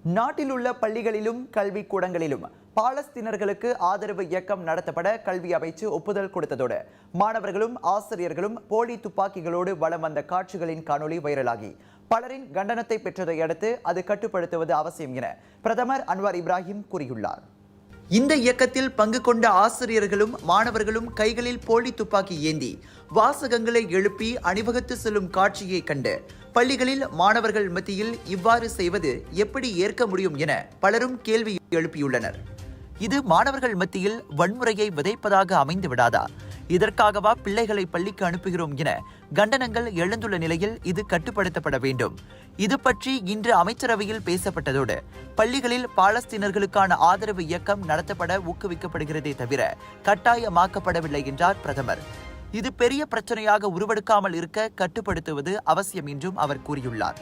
நாட்டில் உள்ள பள்ளிகளிலும் கல்வி கூடங்களிலும் பாலஸ்தீனர்களுக்கு ஆதரவு இயக்கம் நடத்தப்பட கல்வி அமைச்சு ஒப்புதல் கொடுத்ததோடு மாணவர்களும் ஆசிரியர்களும் போலி துப்பாக்கிகளோடு வலம் வந்த காட்சிகளின் காணொலி வைரலாகி பலரின் கண்டனத்தை பெற்றதை அடுத்து அது கட்டுப்படுத்துவது அவசியம் என பிரதமர் அன்வார் இப்ராஹிம் கூறியுள்ளார். இந்த இயக்கத்தில் பங்கு கொண்ட ஆசிரியர்களும் மாணவர்களும் கைகளில் போலி துப்பாக்கி ஏந்தி வாசகங்களை எழுப்பி அணிவகுத்து செல்லும் காட்சியை கண்டு பள்ளிகளில் மாணவர்கள் மத்தியில் இவ்வாறு செய்வது எப்படி ஏற்க முடியும் என பலரும் கேள்வி எழுப்பியுள்ளனர். இது மாணவர்கள் மத்தியில் வன்முறையை விதைப்பதாக அமைந்து விடாதா? இதற்காகவா பிள்ளைகளை பள்ளிக்கு அனுப்புகிறோம் என கண்டனங்கள் எழுந்துள்ள நிலையில் இது கட்டுப்படுத்தப்பட வேண்டும். இது பற்றி இன்று அமைச்சரவையில் பேசப்பட்டதோடு பள்ளிகளில் பாலஸ்தீனர்களுக்கான ஆதரவு இயக்கம் நடத்தப்பட ஊக்குவிக்கப்படுகிறதே தவிர கட்டாயமாக்கப்படவில்லை என்றார் பிரதமர். இது பெரிய பிரச்சனையாக உருவெடுக்காமல் இருக்க கட்டுப்படுத்துவது அவசியம் என்றும் அவர் கூறியுள்ளார்.